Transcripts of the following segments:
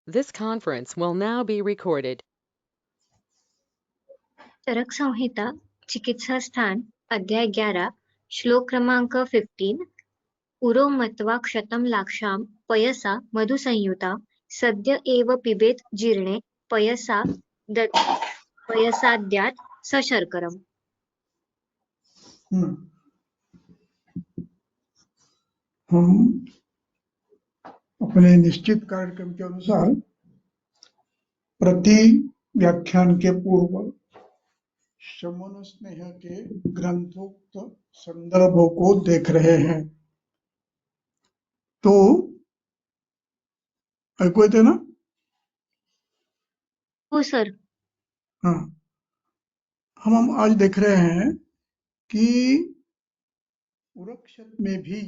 This conference will now be recorded. चरक संहिता चिकित्सा स्थान अध्याय 11 श्लोक क्रमांक 15 उरो मत्वा क्षतं लाक्षाम पयसा मधुसंयुता सद्य एव पिबेत जीर्णे पयसाद्यात् सशर्करम्। हम अपने निश्चित कार्यक्रम के अनुसार प्रति व्याख्यान के पूर्व शमन स्नेह के ग्रंथोक्त संदर्भों को देख रहे हैं। तो ऐकू येते ना? हो सर। हाँ, हम आज देख रहे हैं कि उरक्षत में भी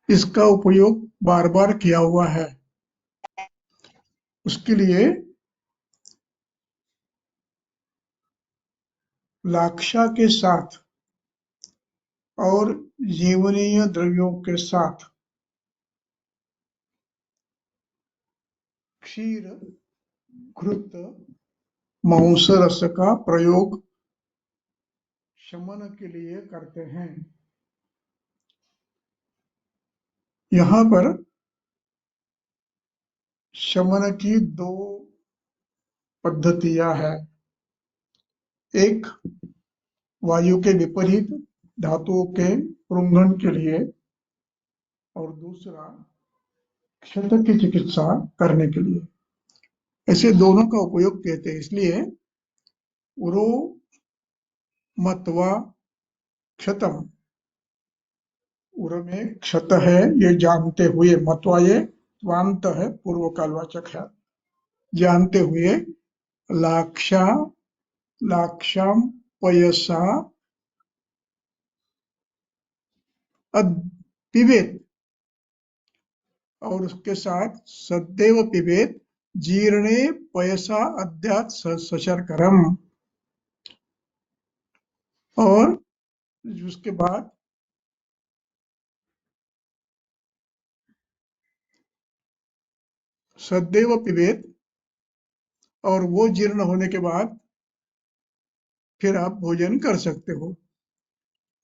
इसका उपयोग बार बार किया हुआ है। उसके लिए लाक्षा के साथ और जीवनीय द्रव्यों के साथ क्षीर घृत मांस रस का प्रयोग शमन के लिए करते हैं। यहाँ पर शमन की दो पद्धतियां हैं। एक वायु के विपरीत धातुओं के पुंगन के लिए और दूसरा क्षत की चिकित्सा करने के लिए। ऐसे दोनों का उपयोग कहते हैं। इसलिए उरो मत्वा क्षतम, उर में क्षत है ये जानते हुए, मत्वा ये त्वांत है, पूर्व कालवाचक है, जानते हुए लाक्षाम पयसा पिबेत और उसके साथ सदैव पिबेत जीर्णे पयसा अद्यात् सशर्करम, और उसके बाद सदैव पिबेत, और वो जीर्ण होने के बाद फिर आप भोजन कर सकते हो।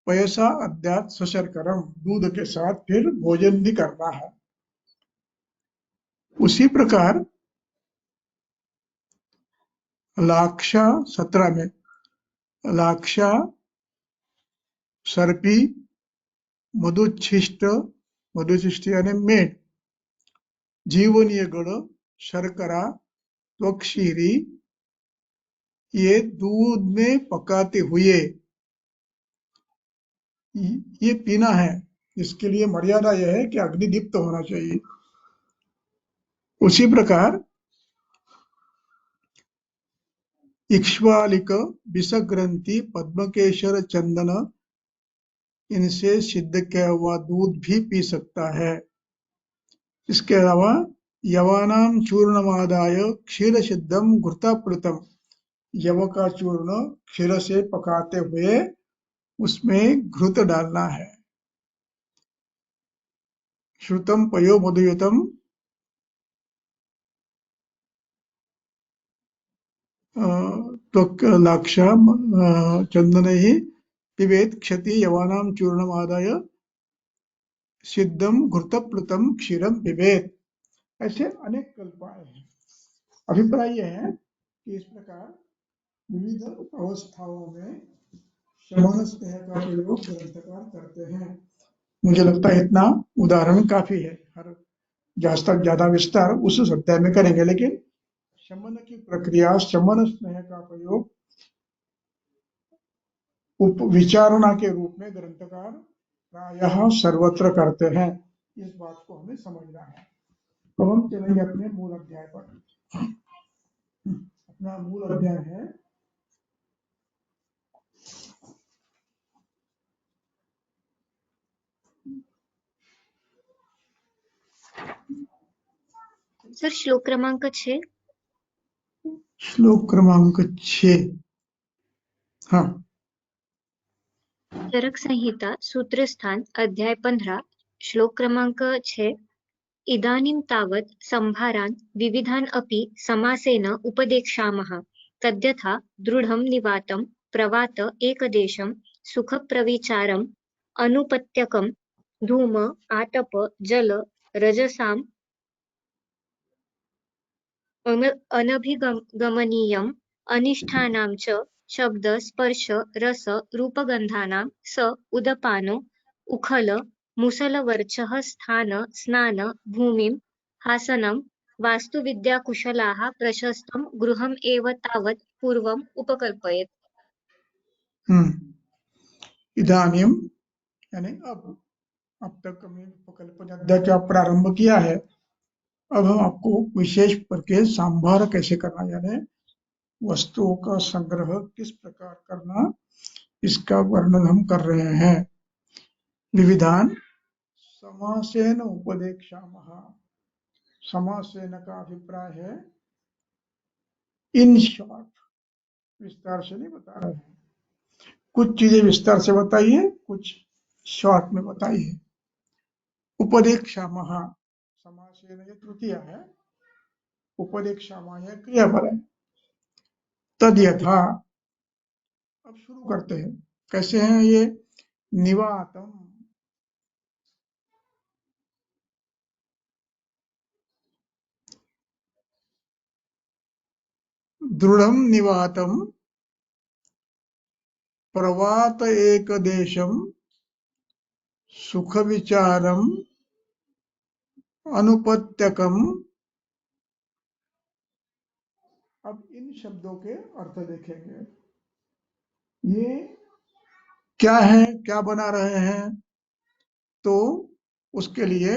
पयसा अद्यात् सशर्करम, दूध के साथ फिर भोजन भी करना है। उसी प्रकार लाक्षा 17 में लाक्षा सर्पी मधुच्छिष्ट यानी मेट, जीवनीय गण शर्करा त्वक्षीरी, ये दूध में पकाते हुए ये पीना है। इसके लिए मर्यादा यह है कि अग्निदीप्त होना चाहिए। उसी प्रकार इक्ष्वालिक विषग्रंथि पद्मकेशर चंदन, इनसे सिद्ध किया हुआ दूध भी पी सकता है। इसके अलावा यवानाम चूर्णमादाय क्षीर सिद्धम घृताप्लुतम, यव का चूर्ण क्षीर से पकाते हुए उसमें घृत डालना है। श्रुतम पयो मधुयुतम लाक्षा चंदन ही पिबेत क्षति यवानाम चूर्णम आदाय सिद्धम घृतप्लुतम क्षीरम पिबेत। ऐसे अनेक कल्पाएं हैं। अभिप्राय यह है कि इस प्रकार विविध अवस्थाओं में शमन स्नेह का प्रयोग ग्रंथकार करते हैं। मुझे लगता है इतना उदाहरण काफी है। हर ज्यादा विस्तार उस अध्याय में करेंगे, लेकिन शमन की प्रक्रिया, शमन स्नेह का प्रयोग विचारणा के रूप में ग्रंथकार प्रायः सर्वत्र करते हैं। इस बात को हमें समझना है। तो हम चलेंगे अपने मूल अध्याय पर। अपना मूल अध्याय है सर श्लोक क्रमांक 6। श्लोक क्रमांक 6। हाँ, चरक संहिता सूत्र स्थान अध्याय 15 श्लोक क्रमांक 6 इदानीं तावत् सम्भारान् विविधान् अपि समासेन उपदेक्ष्यामः तद्यथा दृढं निवातं प्रवात एकदेशं सुखप्रविचारम् अनुपत्यकं धूम आतप जल रजसाम् अनभिगमनीयम् अनिष्ठानां च शब्द स्पर्श रस रूपगन्धानां स उदपानो उखल मुसलवर्चः स्थान स्नान भूमिं हासनं वास्तुविद्याकुशलाः प्रशस्तं गृहम् एव तावत् पूर्वम् उपकल्पयेत्। इदानीं यानी अब तक हमने उपकल्पना अध्याय का प्रारंभ किया है। अब हम आपको विशेष करके संभार कैसे करना, यानी वस्तुओं का संग्रह किस प्रकार करना, इसका वर्णन हम कर रहे हैं। विविधान समासेन उपदेक्ष्यामः। समासेन का अभिप्राय है इन शॉर्ट, विस्तार से नहीं बता रहे हैं। कुछ चीजें विस्तार से बताइए, कुछ शॉर्ट में बताइए। उपदेक्ष्यामः समासेन ये तृतीया है, उपदेक्ष्यामः यह क्रियापद है। तद यथा, अब शुरू करते हैं। कैसे हैं ये? निवातम, दृढ़म निवातम प्रवात एक देशम सुख विचारम अनुपत्यकम। अब इन शब्दों के अर्थ देखेंगे। ये क्या है, क्या बना रहे हैं? तो उसके लिए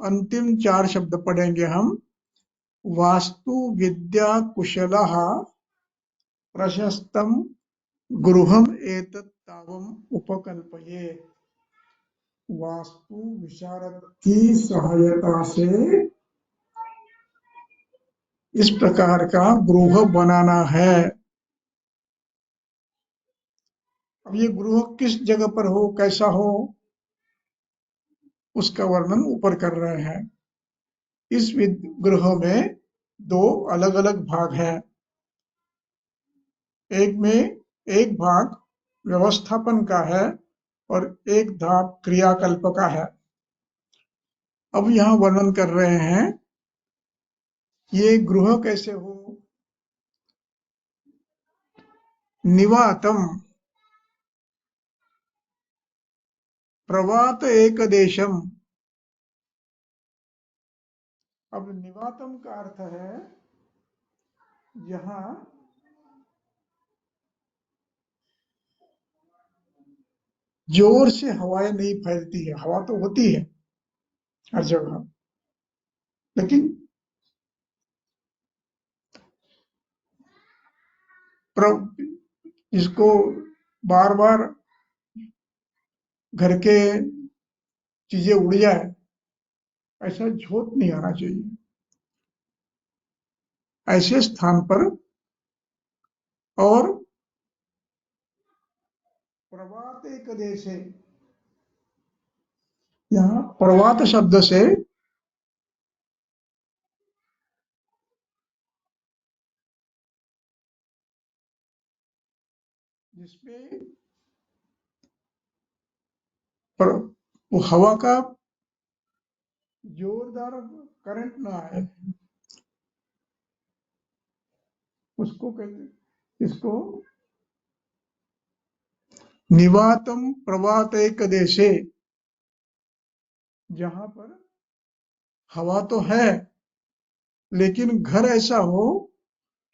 अंतिम 4 शब्द पढ़ेंगे हम। वास्तु विद्या कुशलः प्रशस्तम गृहम एतत् तावम उपकल्पये। वास्तु विशारद की सहायता से इस प्रकार का गृह बनाना है। अब ये गृह किस जगह पर हो, कैसा हो, उसका वर्णन ऊपर कर रहे हैं। इस गृह में 2 अलग अलग भाग हैं। एक भाग व्यवस्थापन का है और एक भाग क्रियाकल्प का है। अब यहाँ वर्णन कर रहे हैं ये गृह कैसे हो। निवातम प्रवात एक देशम। अब निवातम का अर्थ है यहाँ जोर से हवाएं नहीं फैलती है। हवा तो होती है हर जगह, लेकिन जिसको बार बार घर के चीजें उड़ जाए, ऐसा झोंक नहीं आना चाहिए। ऐसे स्थान पर, और प्रवात एक देश है, यहाँ प्रवात शब्द से जिसमें वो हवा का जोरदार करंट ना आए, उसको कहते, इसको निवातम प्रवात एक देशे, जहां पर हवा तो है लेकिन घर ऐसा हो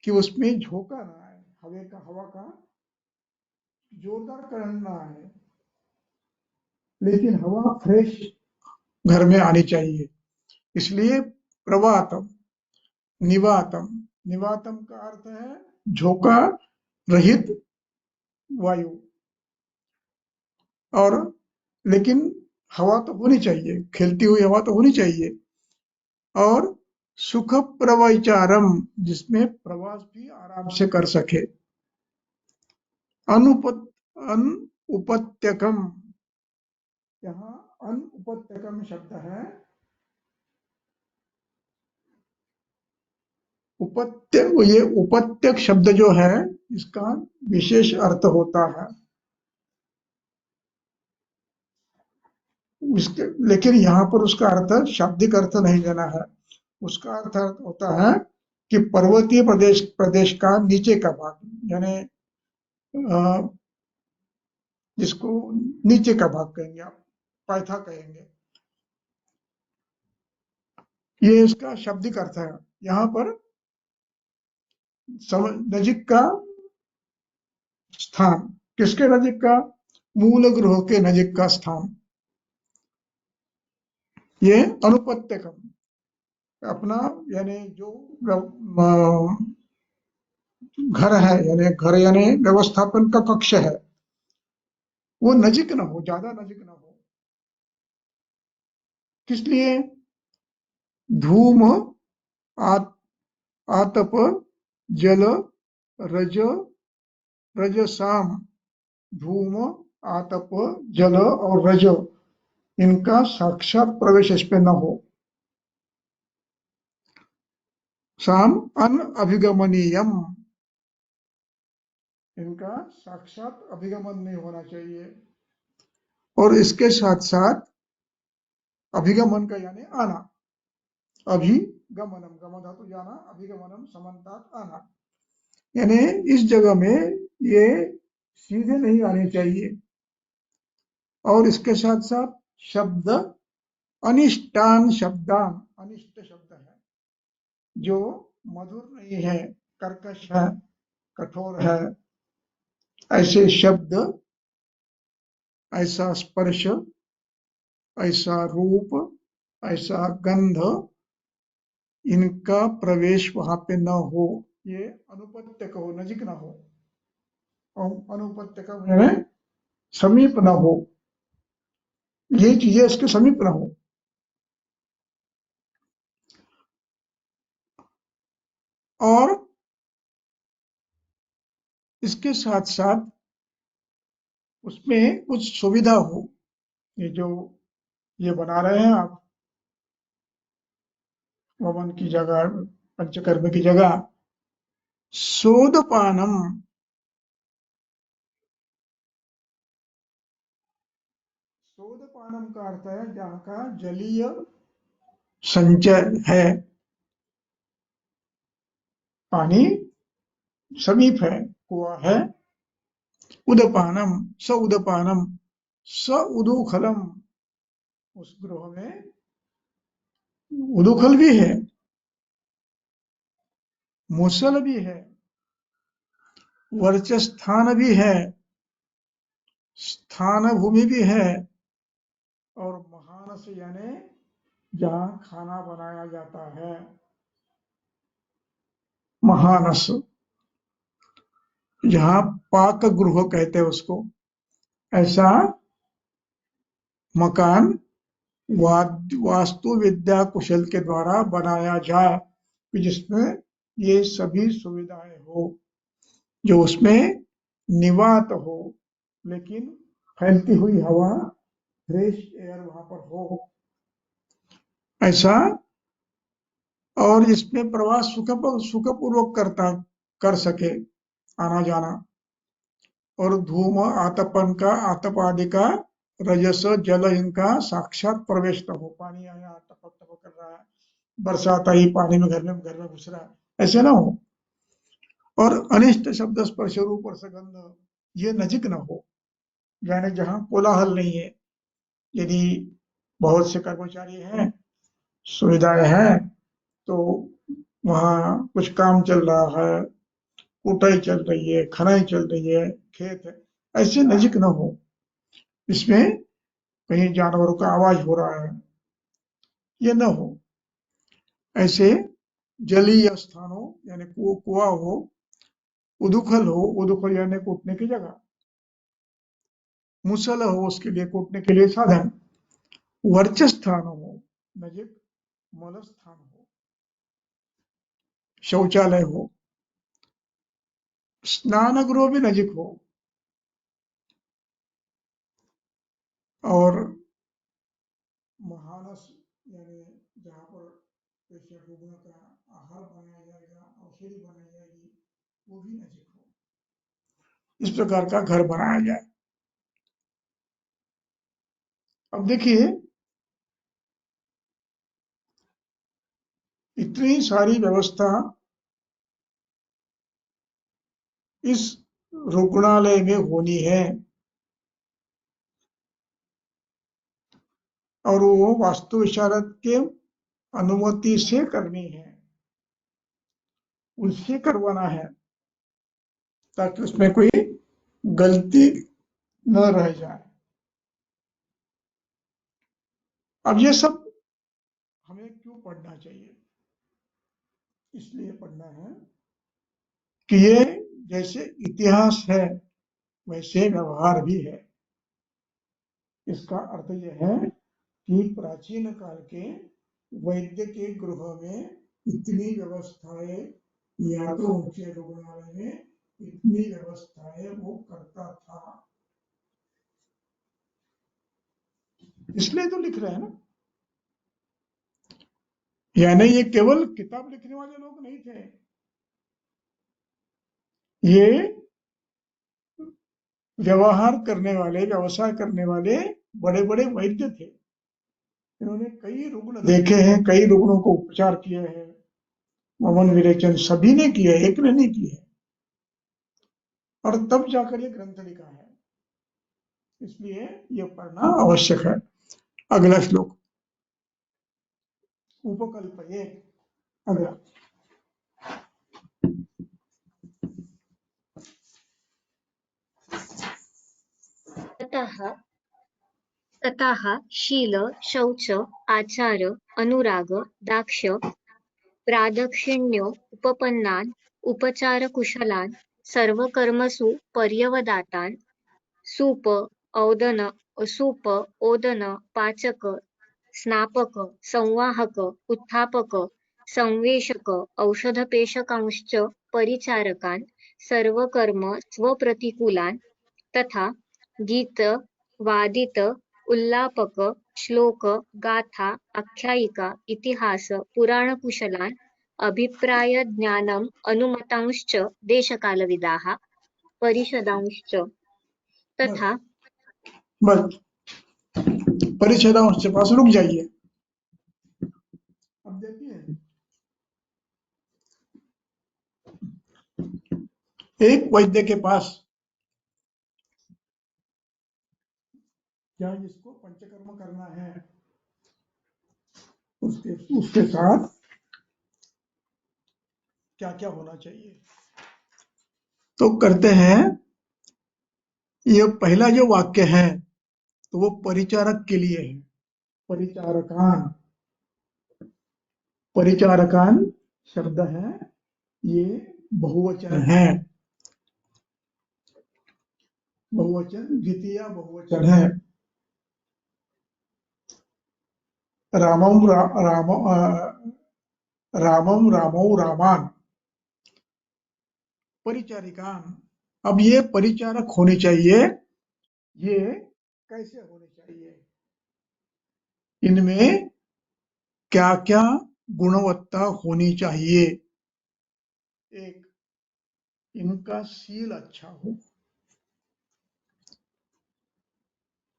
कि उसमें झोंका ना आए, हवा का जोरदार करंट ना आए, लेकिन हवा फ्रेश घर में आनी चाहिए। इसलिए प्रवातम निवातम, निवातम का अर्थ है झोंका रहित वायु, और लेकिन हवा तो होनी चाहिए, खेलती हुई हवा तो होनी चाहिए। और सुख प्रवैचारम, जिसमें प्रवास भी आराम से कर सके। अनुपत्यकम, यहाँ अनुपत्यकम शब्द है। उपत्य, ये उपत्यक शब्द जो है इसका विशेष अर्थ होता है उसके, लेकिन यहाँ पर उसका अर्थ शाब्दिक अर्थ नहीं लेना है। उसका अर्थ होता है कि पर्वतीय प्रदेश प्रदेश का नीचे का भाग, यानी जिसको नीचे का भाग कहेंगे आप, पायथा कहेंगे, ये इसका शाब्दिक अर्थ है। यहाँ पर नजीक का स्थान, किसके नजीक का? मूल ग्रह के नजीक का स्थान, ये अनुपत्यकम अपना, यानी जो घर है, यानी घर यानी व्यवस्थापन का कक्ष है, वो नजीक ना हो, ज्यादा नजीक ना हो। किस लिए? धूम, आतप, जल, रज, रजसाम, धूम, आतप, जल और रज, इनका साक्षात प्रवेश इस पे न हो। साम अनअभिगमनीयम, इनका साक्षात अभिगमन नहीं होना चाहिए। और इसके साथ साथ अभिगमन का यानी आना, अभिगमनम, गम धातु जाना, अभिगमनम समन्तात आना, यानी इस जगह में ये सीधे नहीं आने चाहिए। और इसके साथ साथ शब्द अनिष्टान शब्दान, अनिष्ट शब्द है जो मधुर नहीं है, कर्कश है, कठोर है, ऐसे शब्द, ऐसा स्पर्श, ऐसा रूप, ऐसा गंध, इनका प्रवेश वहां पे न हो। ये अनुपत्यक हो, नजीक ना हो। और अनुपत्यक यानी समीप ना हो, ये चीजें इसके समीप ना हो। और इसके साथ साथ उसमें कुछ सुविधा हो। ये जो ये बना रहे हैं आप वमन की जगह, पंचकर्म की जगह, सोदपानम, सोदपानम का अर्थ है जहाँ का जलीय संचय है, पानी समीप है, कुआ है। उदपानम, स उदपानम, स उदुखलम, उस गृह में उदुखल भी है, मुसल भी है, वर्चस्थान भी है, स्थान भूमि भी है, और महानस यानी जहां खाना बनाया जाता है, महानस, जहां पाक गृह कहते हैं उसको, ऐसा मकान वास्तु विद्या कुशल के द्वारा बनाया जाए कि जिसमें ये सभी सुविधाएं हो, जो उसमें निवात हो, लेकिन फैलती हुई हवा, फ्रेश एयर वहां पर हो, ऐसा। और जिसमें प्रवास सुखपूर्वक करता कर सके, आना जाना। और धूम आतपन का, आतप आदि का, रजस जल, इनका साक्षात प्रवेश न हो। पानी आया टपक टपक कर रहा है, बरसात आई, पानी में घर में घुस रहा है, ऐसे ना हो। और अनिष्ट शब्द स्पर्श रूप और सगंध, ये नजीक न हो, यानी जहाँ कोलाहल नहीं है। यदि बहुत से कर्मचारी हैं, सुविधाएं हैं, तो वहाँ कुछ काम चल रहा है, कुटाई चल रही है, खनाई चल रही है, खेत है, ऐसे नजीक न हो। इसमें कहीं जानवरों का आवाज हो रहा है, ये न हो। ऐसे जलीय स्थानों, यानी कुआं हो, उदुखल हो, उदुखल यानी कूटने की जगह, मुसल हो, उसके लिए कूटने के लिए साधन, वर्च स्थान हो, नजीक मल स्थान हो, शौचालय हो, स्नान गृह भी नजीक हो, और महानस यानी जहाँ पर पेशेंट रुग्ण का आहार बनाया जाएगा, औषधि बनाई जाएगी, वो भी नजीक हो, इस प्रकार का घर बनाया जाए। अब देखिए, इतनी सारी व्यवस्था इस रुग्णालय में होनी है और वो वास्तु विशारद के अनुमति से करनी है, उससे करवाना है, ताकि उसमें कोई गलती न रह जाए। अब ये सब हमें क्यों पढ़ना चाहिए? इसलिए पढ़ना है कि ये जैसे इतिहास है वैसे व्यवहार भी है। इसका अर्थ यह है कि प्राचीन काल के वैद्य के गृह में इतनी व्यवस्थाएं, या तो उनके रुग्णालय में इतनी व्यवस्थाएं वो करता था, इसलिए तो लिख रहे हैं ना। यानी ये केवल किताब लिखने वाले लोग नहीं थे, ये व्यवहार करने वाले, व्यवसाय करने वाले बड़े बड़े वैद्य थे। इन्होंने कई रुग्ण देखे हैं, कई रुग्णों को उपचार किए हैं, मवन विरेचन सभी ने किया है, एक ने नहीं किया है, और तब जाकर ये ग्रंथ लिखा है। इसलिए ये पढ़ना आवश्यक है। अगला श्लोक, उपकल्पये। अगला, ततः शील, शौच, आचार, अनुराग, दाक्ष्य, प्रादक्षिण्यो उपपन्नान् उपचारकुशलान् सर्वकर्मसु पर्यवदातान् सूप, ओदन, पाचक, स्नापक, संवाहक, उत्थापक, संवेशक, औषधपेशकांश्च परिचारकान् सर्वकर्म स्वप्रतिकूलान् तथा गीत, वादित, उल्लापक, श्लोक, गाथा, आख्यायिका, इतिहास, पुराणकुशलान् अभिप्राय ज्ञानम् अनुमतांश्च देशकालविदाः परिषदांश्च तथा बस परिच्छेदांश के पास रुक जाइए। अब देखिए, एक वैद्य के पास क्या जिसको पंचकर्म करना है, उसके साथ क्या क्या होना चाहिए, तो करते हैं। ये पहला जो वाक्य है तो वो परिचारक के लिए है। परिचारकान, परिचारकान शब्द है, ये बहुवचन है, बहुवचन, द्वितीय बहुवचन है। रामम रामम रामौ रामान, परिचारिकान। अब ये परिचारक होने चाहिए, ये कैसे होने चाहिए, इनमें क्या क्या गुणवत्ता होनी चाहिए? एक, इनका शील अच्छा हो,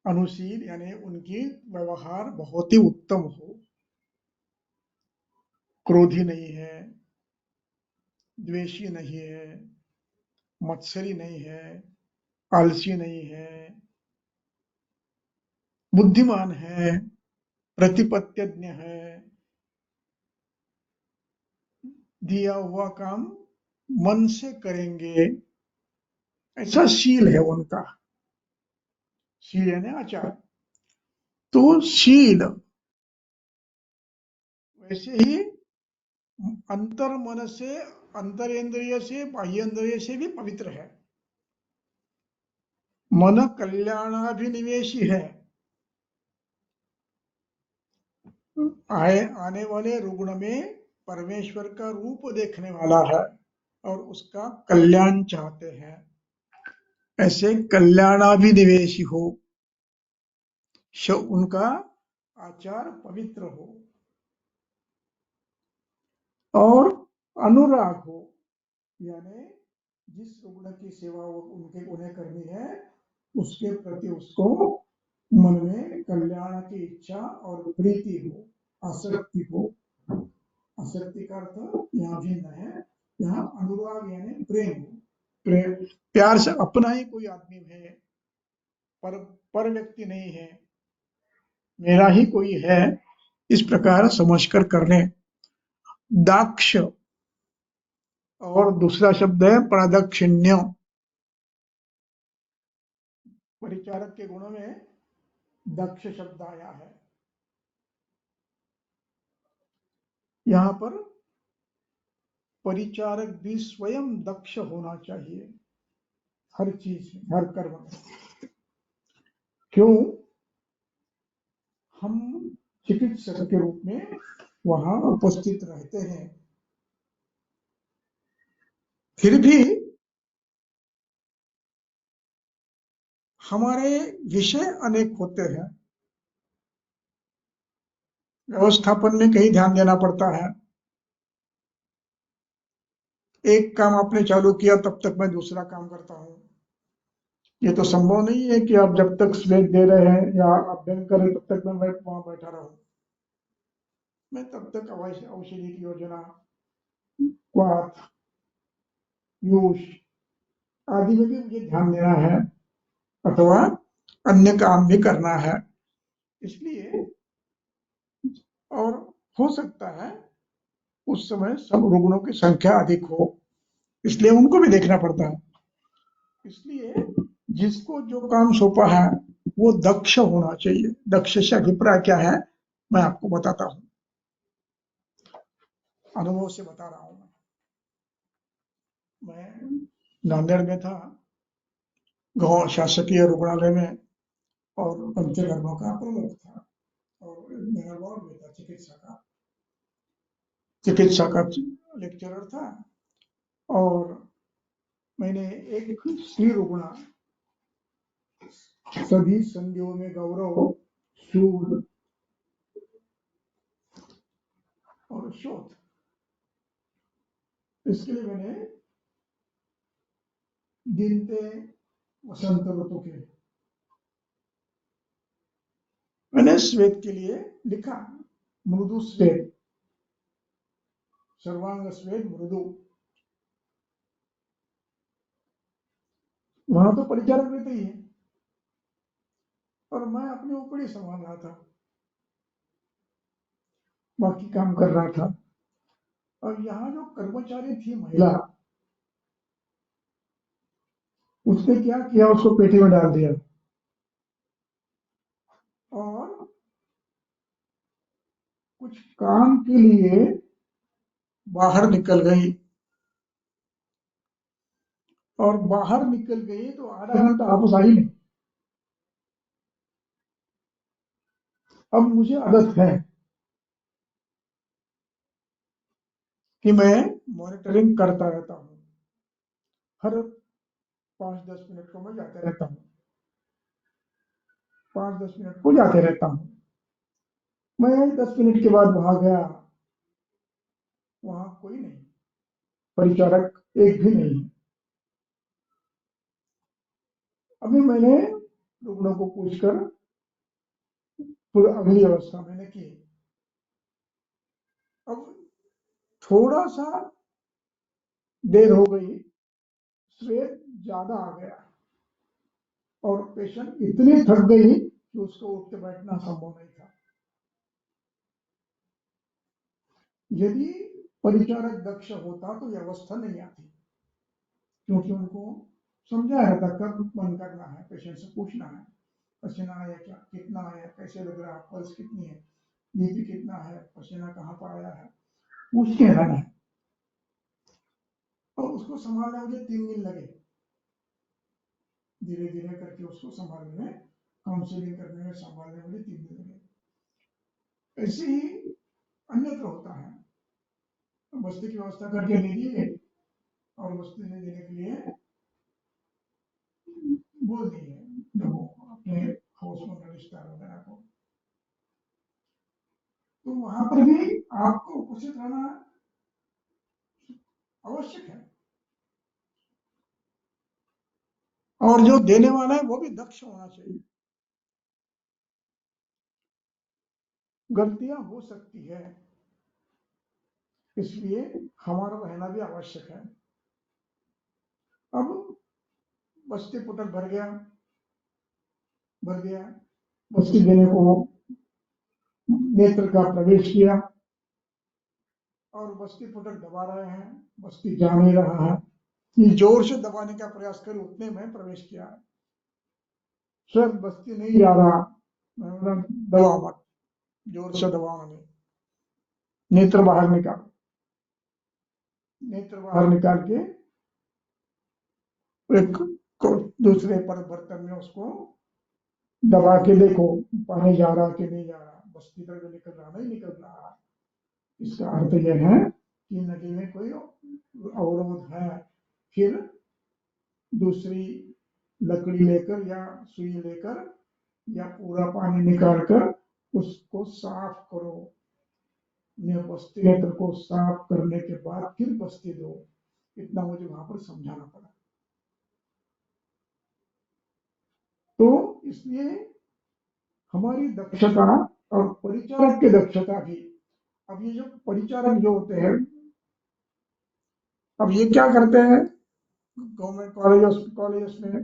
अनुशील यानी उनकी व्यवहार बहुत ही उत्तम हो, क्रोधी नहीं है, द्वेषी नहीं है, मत्सरी नहीं है, आलसी नहीं है, बुद्धिमान है, प्रतिपत्यज्ञ है, दिया हुआ काम मन से करेंगे, ऐसा शील है उनका। शील यानी आचार। तो शील वैसे ही अंतर मन से, अंतरेंद्रिय से, बाह्येंद्रिय से भी पवित्र है। मन कल्याणाभिनिवेशी है, आने वाले रुग्ण में परमेश्वर का रूप देखने वाला है और उसका कल्याण चाहते हैं, ऐसे कल्याणाभिनिवेशी हो। उनका आचार पवित्र हो और अनुराग हो, यानी जिस रुग्ण की सेवा उन्हें करनी है उसके प्रति उसको मन में कल्याण की इच्छा और प्रीति हो, आसक्ति हो। आसक्ति का अर्थ यहाँ भिन्न है, यहाँ अनुराग यानी प्रेम हो, प्यार से अपना ही कोई आदमी है, पर व्यक्ति नहीं है, मेरा ही कोई है, इस प्रकार समझकर करने। दाक्ष और दूसरा शब्द है प्रदक्षिण्य। परिचारक के गुणों में दक्ष शब्द आया है। यहाँ पर परिचारक भी स्वयं दक्ष होना चाहिए हर चीज में, हर कर्म में। क्यों? हम चिकित्सक के रूप में वहां उपस्थित रहते हैं, फिर भी हमारे विषय अनेक होते हैं। व्यवस्थापन में कहीं ध्यान देना पड़ता है। एक काम आपने चालू किया तब तक मैं दूसरा काम करता हूं। ये तो संभव नहीं है कि आप जब तक स्वेद दे रहे हैं या अध्ययन करें तब तक मैं वहां बैठा रहूं। मैं तब तक औषधि की योजना, क्वाथ, यूष आदि में भी मुझे ध्यान देना है अथवा अन्य काम भी करना है। इसलिए और हो सकता है उस समय सब रुग्णों की संख्या अधिक हो, इसलिए उनको भी देखना पड़ता है। इसलिए जिसको जो काम सौंपा है वो दक्ष होना चाहिए। दक्ष से अभिप्राय क्या है मैं आपको बताता हूं, अनुभव से बता रहा हूं। मैं नांदेड़ में था, गांव शासकीय रुग्णालय में, और पंचकर्मा का प्रमुख था, और मेरा वार्ड में था चिकित्सा का लेक्चरर था। और मैंने एक स्त्री रुग्णा, सभी संधियों में गौरव, शूल और शोध, इसके लिए मैंने गिनते वसंत ऋतु के मैंने श्वेत के लिए लिखा, मृदु श्वेत, सर्वांग श्वेत मृदु। वहां तो परिचारक रहते ही है और मैं अपने ऊपर ही संभाल रहा था, बाकी काम कर रहा था। और यहाँ जो कर्मचारी थी महिला, उसने क्या किया, उसको पेटी में डाल दिया और कुछ काम के लिए बाहर निकल गई। और बाहर निकल गई तो आधा घंटा वापस आई नहीं। अब मुझे आदत है कि मैं मॉनिटरिंग करता रहता हूँ, हर 5-10 मिनट को मैं जाते रहता हूँ, 5-10 मिनट को जाते रहता हूँ। मैं 10 मिनट के बाद वहां गया, वहां कोई नहीं, परिचारक एक भी नहीं। अभी मैंने रुग्णों को पूछकर फिर अगली अवस्था मैंने की। अब थोड़ा सा देर हो गई, स्वेट ज्यादा आ गया और पेशेंट इतनी थक गई कि उसको उठ के बैठना संभव नहीं था। यदि परिचारक दक्ष होता तो यह अवस्था नहीं आती, क्योंकि उनको समझाया रहता कब मन करना है, पेशेंट से पूछना है पसीना आया क्या, कितना आया, कैसे लग रहा है, पल्स कितनी है, बीपी कितना है, पसीना कहाँ पर आया है, पूछ के रहना है। और उसको संभालने मुझे 3 दिन लगे, धीरे धीरे करके उसको संभालने में, काउंसलिंग करने में, संभालने में 3 दिन लगे। ऐसे ही अन्यत्र होता है। बस्ती की व्यवस्था करके ले लिए और बस्ती में देने के लिए बोल दिए लोगों को, अपने हाउस में रिश्तेदार वगैरह को। तो वहां पर भी आपको उपस्थित रहना आवश्यक है। और जो देने वाला है वो भी दक्ष होना चाहिए। गलतियां हो सकती है, इसलिए हमारा रहना भी आवश्यक है। अब बस्ती पुटक भर गया, बस्ती देने को नेत्र का प्रवेश किया और बस्ती पुटक दबा रहे हैं, बस्ती जा नहीं रहा है। ये जोर से दबाने का प्रयास कर उतने में प्रवेश किया है। सर बस्ती नहीं जा रहा, मैं दबाओ मत, जोर से दबाओ नहीं, नेत्र बाहर निकाल, नेत्र बाहर निकाल के एक दूसरे पर बर्तन में उसको दबा के देखो पानी जा रहा कि नहीं जा रहा, बस्ती तक निकल रहा नहीं निकल रहा। इसका अर्थ यह है कि नदी में कोई अवरोध है। फिर दूसरी लकड़ी लेकर या सुई लेकर या पूरा पानी निकालकर उसको साफ करो। बस्ती नेत्र को साफ करने के बाद फिर बस्ती दो। इतना मुझे वहां पर समझाना पड़ा। तो इसलिए हमारी दक्षता और परिचारक की दक्षता भी, अब ये जो परिचारक जो होते हैं, अब ये क्या करते हैं, गवर्नमेंट कॉलेज में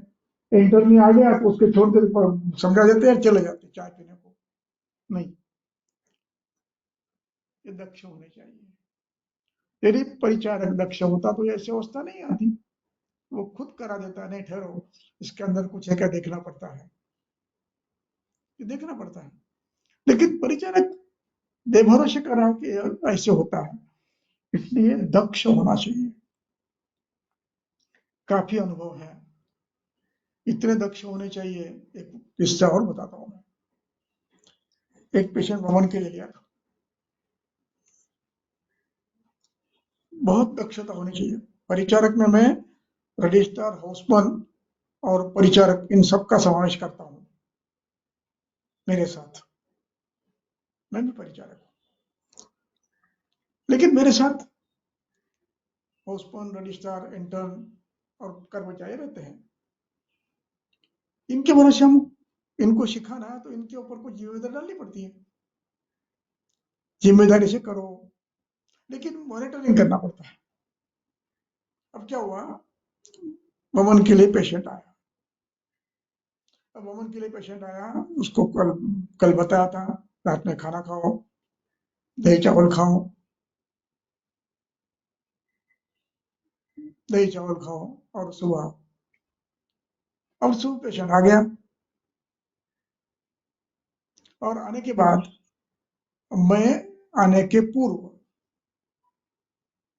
इंटरव्यू आ गया तो उसके छोड़ के समझा देते हैं, चले जाते चाय पीने को। नहीं, ये दक्ष होने चाहिए। यदि परिचारक दक्ष होता तो ऐसी अवस्था नहीं आती, वो खुद करा देता, नहीं ठहरो इसके अंदर कुछ है क्या देखना पड़ता है, ये देखना पड़ता है। लेकिन परिचारक बेभरोसे करा कि ऐसे होता है, इसलिए दक्ष होना चाहिए। काफी अनुभव है, इतने दक्ष होने चाहिए। एक किस्सा और बताता हूं मैं। एक पेशेंट वमन के लिए गया था, बहुत दक्षता होनी चाहिए। परिचारक में मैं रजिस्ट्रार, हाउसमैन और परिचारक इन सबका समावेश करता हूं मेरे साथ। मैं भी परिचारक हूं, लेकिन मेरे साथ हाउसमैन, रजिस्ट्रार, इंटर्न और कर्मचारी रहते हैं। इनके भरोसे हम इनको सिखाना है तो इनके ऊपर कुछ जिम्मेदारी डालनी पड़ती है। जिम्मेदारी से करो, लेकिन मॉनिटरिंग करना पड़ता है। अब क्या हुआ, वमन के लिए पेशेंट आया। अब वमन के लिए पेशेंट आया, उसको कल बताया था रात में खाना खाओ, दही चावल खाओ, दही चावल खाओ और सुबह। और सुबह पेशेंट आ गया और आने के बाद मैं आने के पूर्व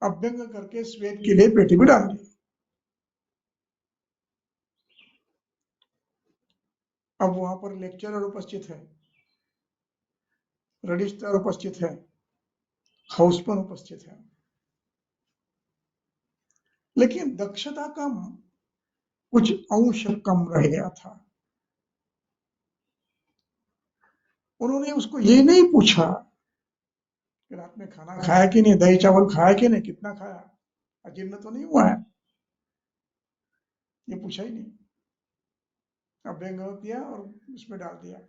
अभ्यंग करके श्वेत के लिए पेटी में डाल दी। अब वहां पर लेक्चरर उपस्थित है, रजिस्ट्रार उपस्थित है, हाउसमैन उपस्थित है, लेकिन दक्षता का कुछ अंश कम रह गया था। उन्होंने उसको ये नहीं पूछा कि रात में खाना खाया कि नहीं, दही चावल खाया कि नहीं, कितना खाया, अजीर्ण तो नहीं हुआ है, ये पूछा ही नहीं। अभ्यंग किया और उसमें डाल दिया,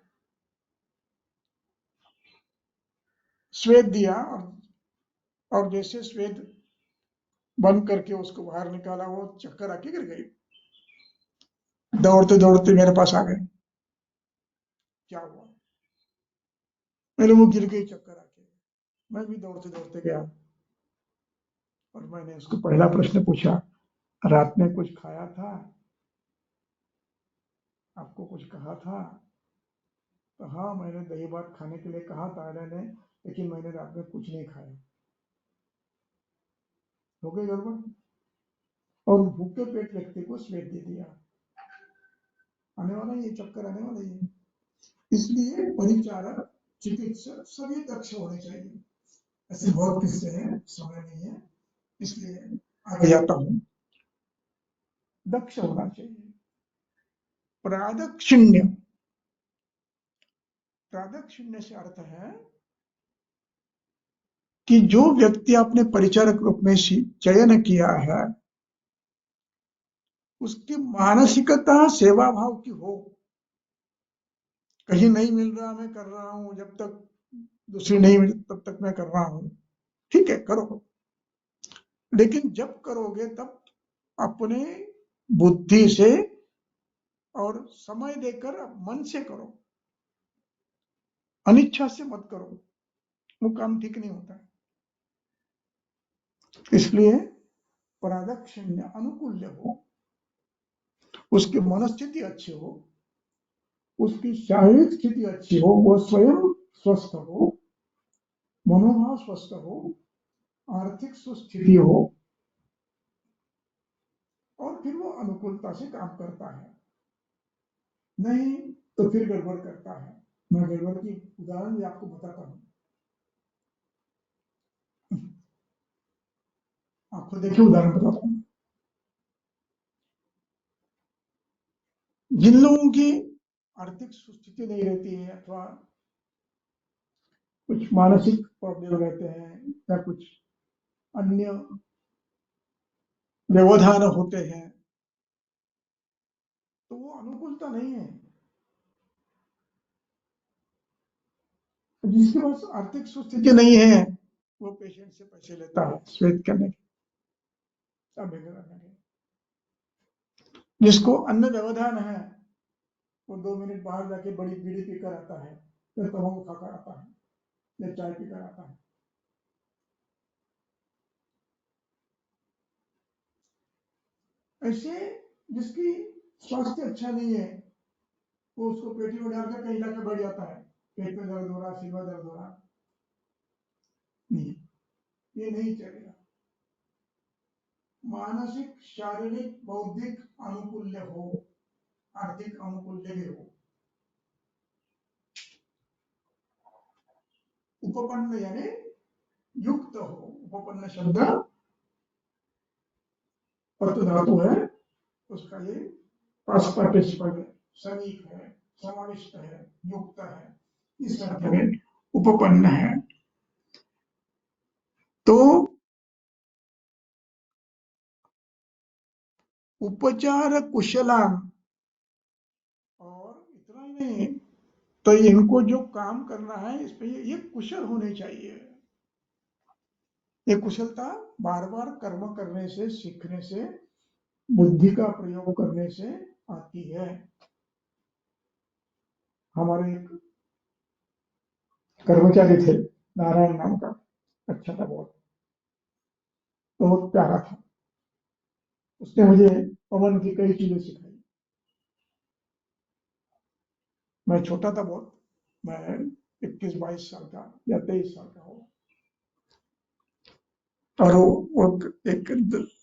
श्वेत दिया और जैसे श्वेत बंद करके उसको बाहर निकाला, वो चक्कर आके गिर गई। दौड़ते दौड़ते मेरे पास आ गए, क्या हुआ, मेरे वो गिर गई चक्कर आके। मैं भी दौड़ते दौड़ते गया और मैंने उसको पहला प्रश्न पूछा, रात में कुछ खाया था, आपको कुछ कहा था? तो हाँ, मैंने दही भात खाने के लिए कहा था ने, लेकिन मैंने रात में कुछ नहीं खाया। हो गई गड़बड़, और भूखे पेट व्यक्ति को श्वेत दे दिया। आने वाला ये चक्कर आने वाला ही। इसलिए परिचारक, चिकित्सक सभी दक्ष होने चाहिए। ऐसे बहुत किस्से हैं, समय नहीं है इसलिए आगे जाता हूं। दक्ष होना चाहिए। प्रादक्षिण्य, प्रादक्षिण्य से अर्थ है कि जो व्यक्ति आपने परिचारक रूप में चयन किया है उसकी मानसिकता सेवा भाव की हो। कहीं नहीं मिल रहा मैं कर रहा हूं, जब तक दूसरी नहीं मिली तब तक मैं कर रहा हूं, ठीक है करो, लेकिन जब करोगे तब अपने बुद्धि से और समय देकर मन से करो, अनिच्छा से मत करो, वो काम ठीक नहीं होता है। इसलिए प्रादक्षिण्य अनुकूल्य हो, उसकी मनस्थिति अच्छी हो, उसकी शारीरिक स्थिति अच्छी हो, वो स्वयं स्वस्थ हो, मनोभाव स्वस्थ हो, आर्थिक सुस्थिति हो, और फिर वो अनुकूलता से काम करता है। नहीं तो फिर गड़बड़ करता है। मैं गड़बड़ की उदाहरण भी आपको बताता हूँ। आपको देखिए उदाहरण बताता हूँ। जिन लोगों की आर्थिक स्थिति नहीं रहती है अथवा कुछ मानसिक प्रॉब्लम रहते हैं या कुछ अन्य व्यवधान होते हैं तो वो अनुकूलता नहीं है। जिसके पास आर्थिक स्थिति नहीं है वो पेशेंट से पैसे लेता है श्वेत करने के, अभिनय करने के। जिसको अन्य व्यवधान है वो 2 मिनट बाहर जाके बड़ी बीड़ी पीकर आता है, फिर तंबाकू खाकर आता है या चाय पीकर आता है। ऐसे जिसकी स्वास्थ्य अच्छा नहीं है वो उसको पेटी में डालकर कहीं जाकर बैठ जाता है, पेट में दर्द हो रहा, सिर में दर्द हो रहा, नहीं ये नहीं चलेगा। मानसिक शारीरिक बौद्धिक अनुकूल्य हो, आर्थिक अनुकूल्य भी हो। उपपन्न यानी युक्त हो। उपपन्न शब्द पत धातु है, उसका ये पास्ट पार्टिसिपल है, समीप है, समाविष्ट है, युक्त है, इस अर्थ में उपपन्न है। तो उपचार कुशलाम, और इतना ही नहीं तो इनको जो काम करना है इस पे ये कुशल होने चाहिए। ये कुशलता बार बार कर्म करने से, सीखने से, बुद्धि का प्रयोग करने से आती है। हमारे एक कर्मचारी थे, नारायण नाम का, अच्छा था बहुत प्यारा था। उसने मुझे पवन की कई चीजें सिखाई। मैं छोटा था बहुत, मैं 21-22 साल का या 23 साल का हो, और वो एक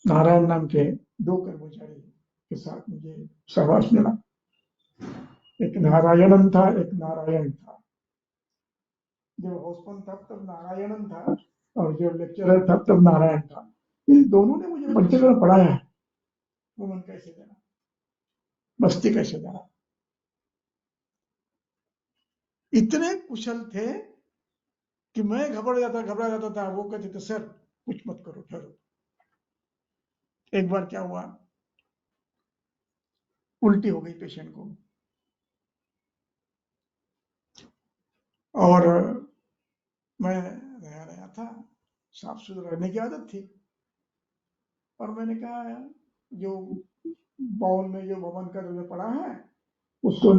नारायण नाम के 2 कर्मचारी के साथ मुझे सहवास मिला। एक नारायणन था, एक नारायण था। जब हाउसमैन था तब नारायणन था, और जब लेक्चरर था तब नारायण था। इन दोनों ने मुझे पंचकर्म पढ़ाया है, वमन कैसे देना, बस्ती कैसे देना। इतने कुशल थे कि मैं घबरा जाता था। वो कहते थे सर कुछ मत करो, ठहरो। एक बार क्या हुआ, उल्टी हो गई पेशेंट को, और मैं नया नया था, साफ सुथरा रहने की आदत थी, और मैंने कहा जो बाउल में जो भवन का जो पड़ा है उसको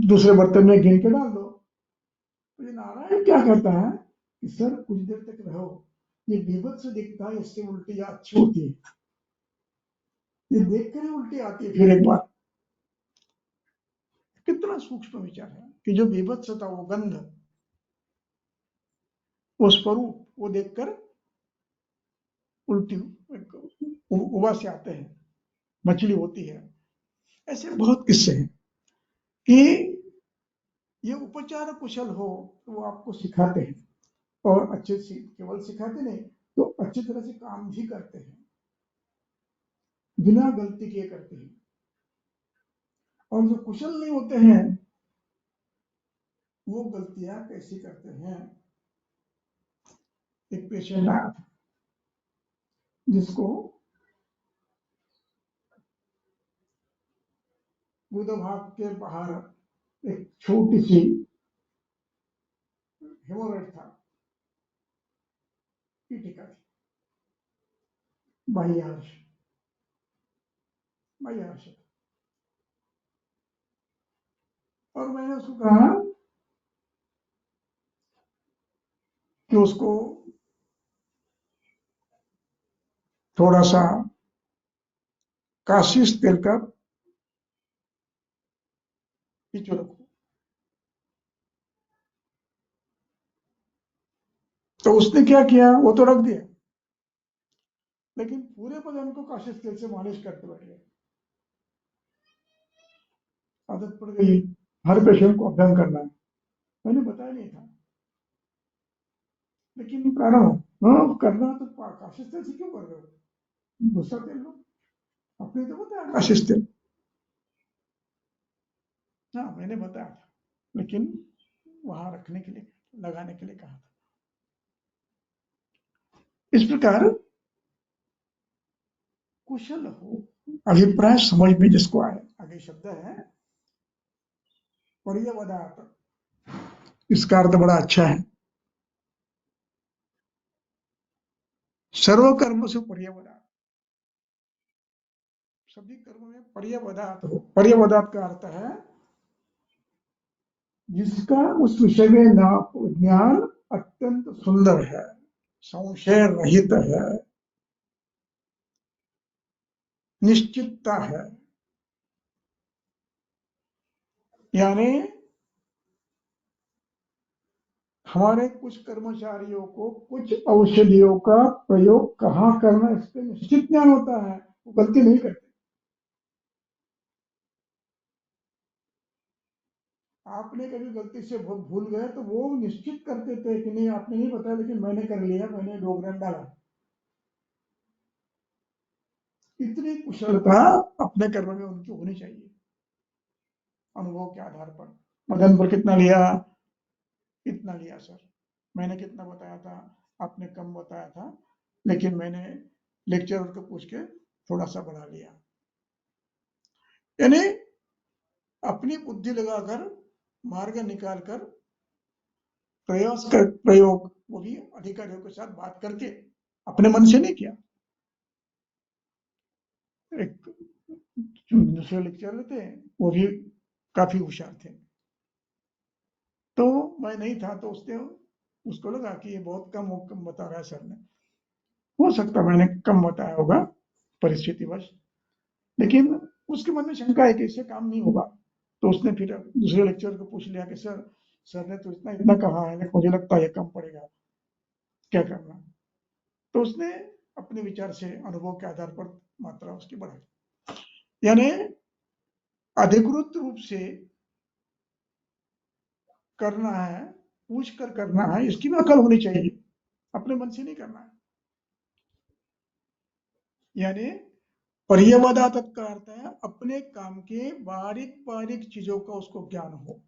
दूसरे बर्तन में गिन के डाल दो। तो ये नारायण क्या कहता है कि सर कुछ देर तक रहो, ये विभत्स दिखता है, इससे उल्टी अच्छी होती है, ये देख कर ही उल्टी आती है। फिर एक बार कितना सूक्ष्म विचार है कि जो विभत्सता, वो गंध, वो स्वरूप, वो देखकर उल्टी उबा से आते हैं, मछली होती है। ऐसे बहुत किस्से हैं कि ये उपचार कुशल हो तो वो आपको सिखाते हैं, और अच्छे से केवल सिखाते नहीं तो अच्छी तरह से काम भी करते हैं, बिना गलती किए करते हैं। और जो कुशल नहीं होते हैं वो गलतियां कैसी करते हैं। एक पेशेंट आया था जिसको गुदा भाग के बाहर एक छोटी सी हेमोरेड था, पीठिका थी, बाह्यांश और मैंने उसको कहा कि उसको थोड़ा सा काशिश तेल का पीछे रखो। तो उसने क्या किया, वो तो रख दिया, लेकिन पूरे बदन को काशिश तेल से मालिश करते बैठ गए। आदत पड़ गई, हर पेशेंट को अभ्यास करना है। मैंने बताया नहीं था, लेकिन कारण हाँ करना तो काशिश तेल से क्यों कर रहे हो, दूसरा तेल लो, अपने तो बताया काशिश तेल। हाँ मैंने बताया था, लेकिन वहां रखने के लिए, लगाने के लिए कहा था। इस प्रकार कुशल हो, अभिप्राय समझ में जिसको आए। आगे शब्द है पर्यवदात, इसका अर्थ बड़ा अच्छा है, सर्वकर्म से पर्यवदात, सभी कर्म में पर्यवदात हो। पर्यवदात का अर्थ है जिसका उस विषय में ज्ञान अत्यंत सुंदर है, संशय रहित है, निश्चितता है। यानी हमारे कुछ कर्मचारियों को कुछ औषधियों का प्रयोग कहाँ करना इसका निश्चित ज्ञान होता है, वो गलती नहीं करते। आपने कभी गलती से भूल गए तो वो निश्चित करते थे कि नहीं आपने नहीं बताया, लेकिन मैंने कर लिया, मैंने 2 ग्राम डाला। इतनी कुशलता अपने कर्म में उनकी होनी चाहिए। अनुभव के आधार पर मदन पर कितना लिया, इतना लिया सर, मैंने कितना बताया था, आपने कम बताया था, लेकिन मैंने लेक्चरर को पूछ के थोड़ा सा बढ़ा लिया। यानी अपनी बुद्धि लगाकर, मार्ग निकालकर, प्रयोग वो भी अधिकारियों के साथ बात करके, अपने मन से नहीं किया। एक दूसरे लेक्चरर थे, वो भी काफी होशियार थे, तो मैं नहीं था, तो उसको लगा कि ये बहुत कम बता रहा है सर ने, हो सकता मैंने कम बताया होगा परिस्थितिवश, लेकिन उसके मन में शंका है कि इससे काम नहीं होगा। तो उसने फिर दूसरे लेक्चर को पूछ लिया कि सर ने तो इतना इतना कहा है, लेकिन मुझे लगता है ये कम पड़ेगा, क्या करना। तो उसने अपने विचार से, अनुभव के आधार पर मात्रा उसकी बढ़ाई। यानी अधिकृत रूप से करना है, पूछ कर करना है, इसकी भी अकल होनी चाहिए, अपने मन से नहीं करना है। यानी पर्यवदात का अर्थ है अपने काम के बारीक बारीक चीजों का उसको ज्ञान हो।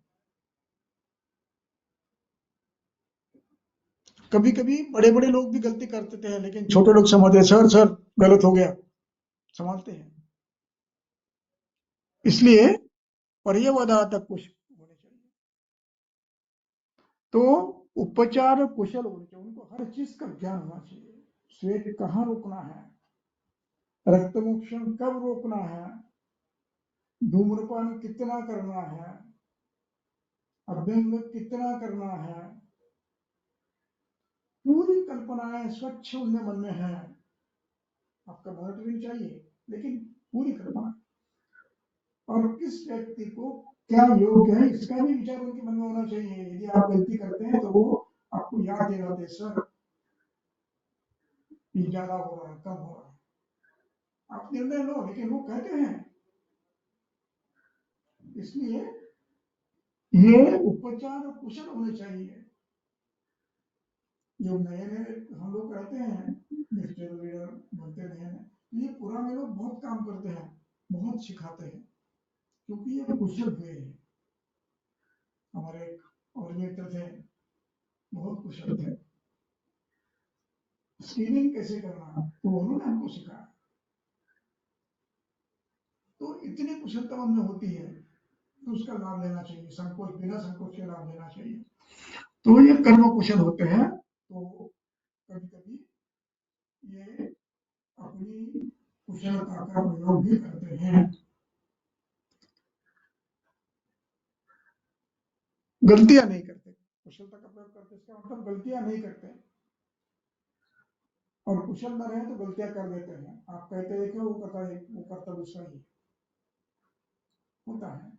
कभी कभी बड़े बड़े लोग भी गलती करते थे, लेकिन छोटे लोग समझते सर गलत हो गया, संभालते हैं। इसलिए पर्यवदात कुछ होने चाहिए। तो उपचार कुशल होने चाहिए, उनको हर चीज का ज्ञान होना चाहिए। श्वेत कहाँ रोकना है, रक्तमोक्षण कब रोकना है, धूम्रपान कितना करना है, अभ्यंग कितना करना है, पूरी कल्पनाएं स्वच्छ उनमें मन में है। आपका मॉनिटरिंग चाहिए, लेकिन पूरी कल्पना, और किस व्यक्ति को क्या योग्य है इसका भी विचार उनके मन में होना चाहिए। यदि आप गलती करते हैं तो वो आपको याद दिलाते सर ये ज्यादा हो रहा है, कम हो रहा है, आप निर्णय लो, लेकिन वो कहते हैं। इसलिए ये उपचार कुशल होने चाहिए। जो नए नए हम लोग कहते हैं लेक्चर बनते नए नए, ये पुराने लोग बहुत काम करते हैं, बहुत सिखाते हैं, क्योंकि ये कुशल हुए हैं। हमारे एक और मित्र थे, बहुत कुशल थे, स्टीलिंग कैसे करना है तो उन्होंने हमको सिखाया। तो इतनी कुशलता उनमें होती है तो उसका लाभ लेना चाहिए, संकोच बिना संकोच के लाभ लेना चाहिए। तो ये कर्म कुशल होते हैं। तो कभी कभी ये अपनी कुशलता का प्रयोग भी करते हैं। गलतियां नहीं करते, कुशलता का प्रयोग करते इसका मतलब गलतियां नहीं करते। और कुशल न रहे तो गलतियां कर देते हैं। आप कहते हैं कि वो करता दूसरा ही होता है।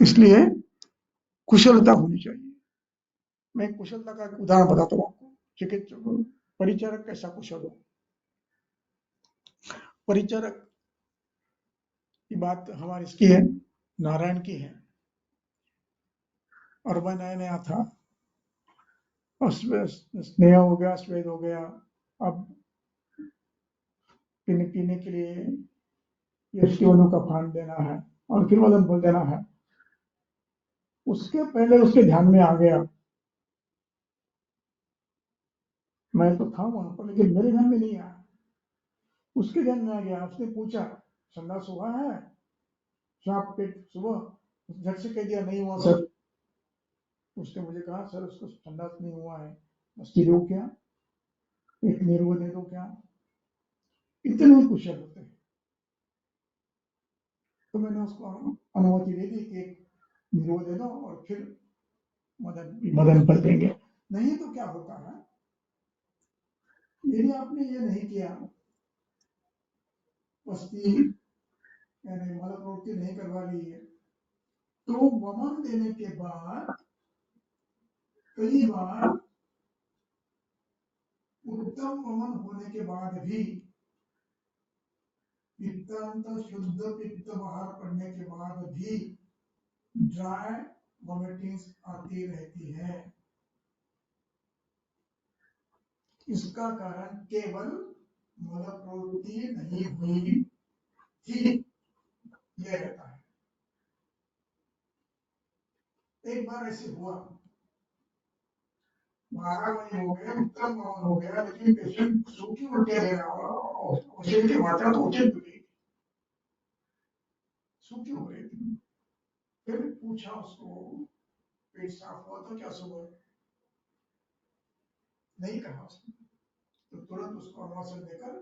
इसलिए कुशलता होनी चाहिए। मैं कुशलता का एक उदाहरण बताता हूँ आपको। चिकित्सक परिचारक कैसा कुशल हो। परिचारक की बात हमारी इसकी है, नारायण की है। और वह नया नया था, स्नेह हो गया, स्वेद हो गया। अब पीने के लिए यष्टिवनु का फान देना है और फिर मदन फल देना है। उसके पहले उसके ध्यान में आ गया, मैं तो था वहां पर लेकिन मेरे ध्यान में नहीं आया। उसके ध्यान में आ गया, उसने पूछा संडास हुआ है, साफ पेट सुबह। झट से कह दिया नहीं हुआ सर। उसने मुझे कहा सर उसको संडास नहीं हुआ है, मस्ती दो क्या, एक नीरव दे दो क्या। इतने कुशल होते हैं। तो मैंने उसको अनुमति दे दी कि एक नीरव दे दो और फिर मदन फल देंगे। नहीं तो क्या होता है, यदि आपने ये नहीं किया, मस्ती यानी मल प्रवृत्ति नहीं करवा ली है, तो वमन देने के बाद कई बार उत्तम वमन होने के बाद भी पित्तांत शुद्ध पित्त बाहर पड़ने के बाद भी ड्राई वॉमिटिंग्स आती रहती है। इसका कारण केवल मल प्रवृत्ति नहीं हुई थी, यह रहता है। एक बार ऐसे हुआ, 12 महीने हो गए, उत्तम वमन हो गया, लेकिन पेशेंट सूखी उल्टियां दे रहा हो, ऑक्सीजन की मात्रा तो उचित थी, सूखी हो रही थी। फिर पूछा उसको, पेट साफ हुआ तो क्या सुबह? नहीं कहा उसने। तो तुरंत उसको अनवासन देकर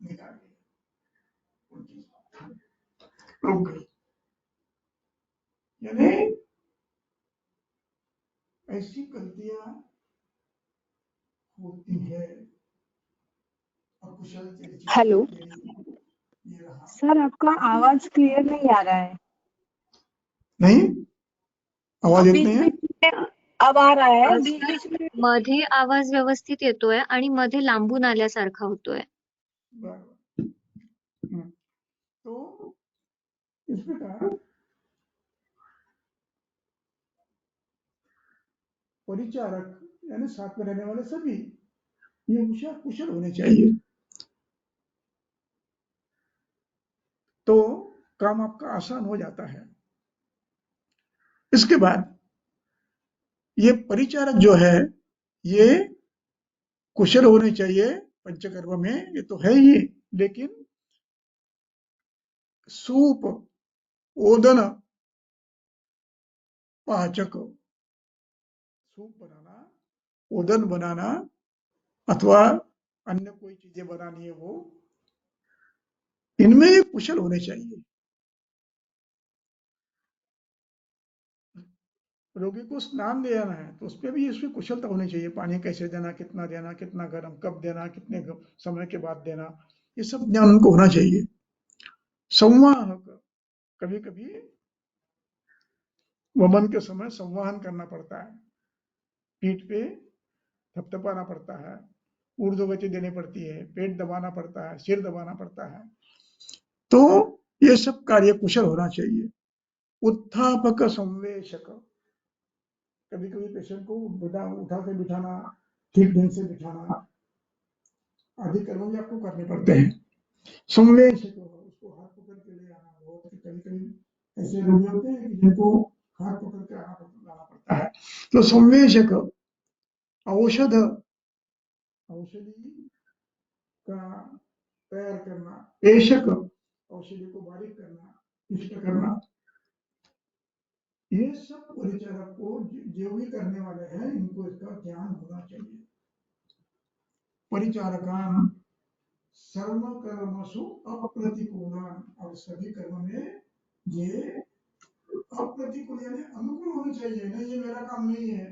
निकाल दिया, उल्टी रुक गई। यानी ऐसी गलतियां होती है। अकुशल हेलो ये रहा सर, आपका आवाज क्लियर नहीं आ रहा है। नहीं, आवाज येत बीच नाही. बीच में अब आ रहा है, बीच सर, बीच में मध्ये आवाज व्यवस्थित येतोय आणि मध्ये लांबून आल्यासारखा होतोय. बरोबर. तो इस प्रकार परिचारक यानी साथ में रहने वाले सभी ये कुशल होने चाहिए, तो काम आपका आसान हो जाता है। इसके बाद ये परिचारक जो है ये कुशल होने चाहिए पंचकर्म में, ये तो है ही, लेकिन सूप, ओदन, पाचक, सूप बनाना, ओदन बनाना अथवा अन्य कोई चीजें बनानी है, वो इनमें ये कुशल होने चाहिए। रोगी को स्नान देना है तो उसपे भी इसमें कुशलता होनी चाहिए। पानी कैसे देना, कितना गर्म, कब देना, कितने समय के बाद देना, ये सब ज्ञान उनको होना चाहिए। संवाहक, कभी कभी वमन के समय संवाहन करना पड़ता है, पीठ पे थपथपाना पड़ता है, ऊर्ध्वगति देनी पड़ती है, पेट दबाना पड़ता है, सिर दबाना पड़ता है, तो ये सब कार्य कुशल होना चाहिए। उत्थापक संवेशक, कभी कभी पेशेंट को उठा के बिठाना, ठीक ढंग से बिठाना आदि कर्म भी आपको करने पड़ते हैं। संवेशक, उसको हाथ पकड़ के ले आना, बहुत कभी कभी ऐसे रोगी होते हैं कि जिनको हाथ पकड़ के लाना पड़ता है। तो संवेशक, औषध औषधि का तैयार करना, पेशक औषधि को बारीक करना, इष्ट करना, ये सब परिचारक को जो भी करने वाले हैं इनको इसका ज्ञान होना चाहिए। परिचारकान सर्व कर्मसु अप्रतिकूलान, और सभी कर्म में ये अप्रतिकूल यानी अनुकूल होनी चाहिए। नहीं ये मेरा काम नहीं है।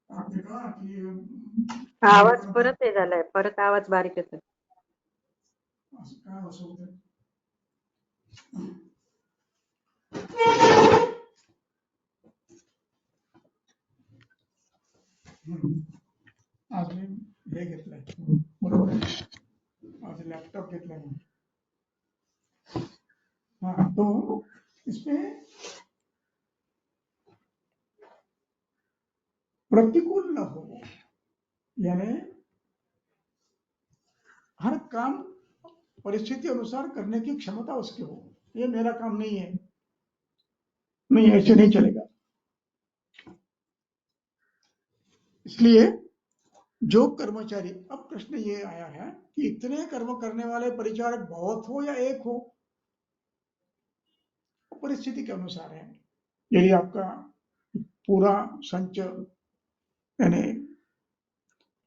आपने कहा कि आवाज परत हे झालाय, परत आवाज बारीक येतोय. काय असं होतं. आज मी हे घेतलंय, बरोबर आहे, आज लॅपटॉप घेतलाय. हाँ तो इसमें प्रतिकूल न हो, यानी हर काम परिस्थिति अनुसार करने की क्षमता उसकी हो। ये मेरा काम नहीं है, नहीं ऐसे नहीं चलेगा। इसलिए जो कर्मचारी, अब प्रश्न ये आया है कि इतने कर्म करने वाले परिचारक बहुत हो या एक हो, परिस्थिति के अनुसार है। यदि आपका पूरा संच यानी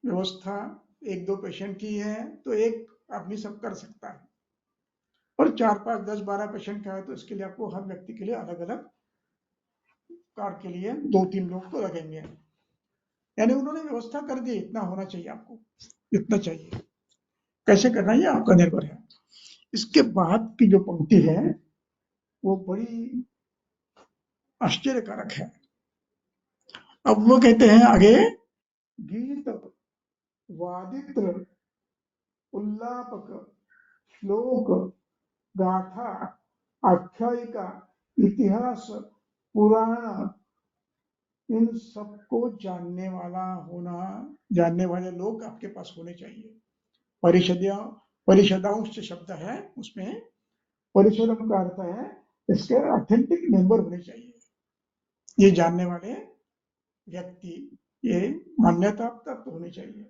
व्यवस्था 1-2 पेशेंट की है तो एक आदमी सब कर सकता है, और 4, 5, 10, 12 पेशेंट का है तो इसके लिए आपको हर व्यक्ति के लिए अलग अलग कार्ड के लिए 2-3 लोग तो लगेंगे। यानी उन्होंने व्यवस्था कर दी, इतना होना चाहिए आपको, इतना चाहिए। कैसे करना ये आपका निर्भर है। इसके बाद की जो पंक्ति है वो बड़ी आश्चर्यकारक है। अब वो कहते हैं आगे, गीत वादित्र उल्लापक श्लोक गाथा आख्यायिका इतिहास पुराण, इन सबको जानने वाले लोग आपके पास होने चाहिए। परिषदांश शब्द है, उसमें परिषदम का अर्थ है इसके ऑथेंटिक मेंबर होने चाहिए। ये जानने वाले व्यक्ति, ये मान्यता प्राप्त होने चाहिए।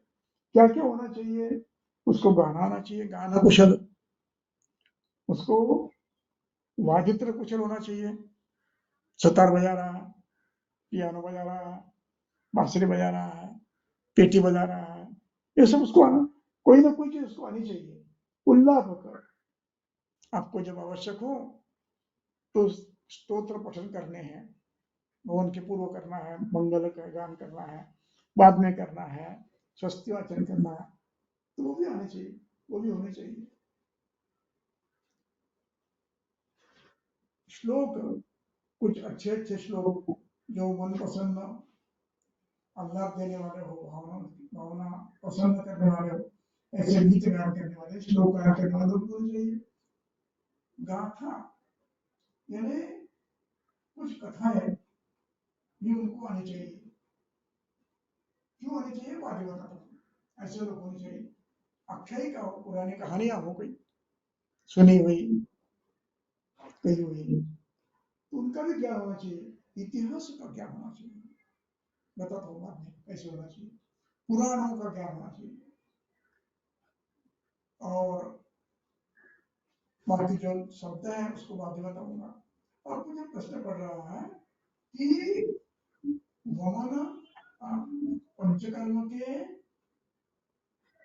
क्या क्या होना चाहिए? उसको गाना आना चाहिए, गाना कुशल, उसको वादित्र कुशल होना चाहिए, सतार बजा रहा है, पियानो बजा रहा है, बांसुरी बजा रहा है, पेटी बजा रहा है, ये सब उसको आना, कोई ना कोई चीज उसको आनी चाहिए। उल्लापक, आपको जब आवश्यक हो तो स्तोत्र पठन करने हैं, भवन के पूर्व करना है, मंगल का गान करना है, बाद में करना है, स्वस्ति वाचन करना है, तो वो भी आने चाहिए, वो भी होने चाहिए। श्लोक, कुछ अच्छे अच्छे श्लोक जो मन पसंद, आह्लाद देने वाले हो, भावना पसंद करने वाले हो, ऐसे गीत गान करने वाले, श्लोक गान करने वाले लोग होने चाहिए। गाथा यानी कुछ कथाएं भी उनको आनी चाहिए। क्यों आनी चाहिए? आगे बताता हूँ। ऐसे लोग होने चाहिए। आख्यायिका हो, पुरानी कहानियां हो, कोई सुनी हुई, कही हुई, तो उनका भी ज्ञान होना चाहिए। इतिहास का ज्ञान होना चाहिए, बताता हूँ बाद में कैसे होना चाहिए। पुराणों का ज्ञान होना चाहिए, और बाकी जो शब्द है उसको बाद में बताऊंगा। और मुझे प्रश्न पड़ रहा है कि वमन पंचकर्म के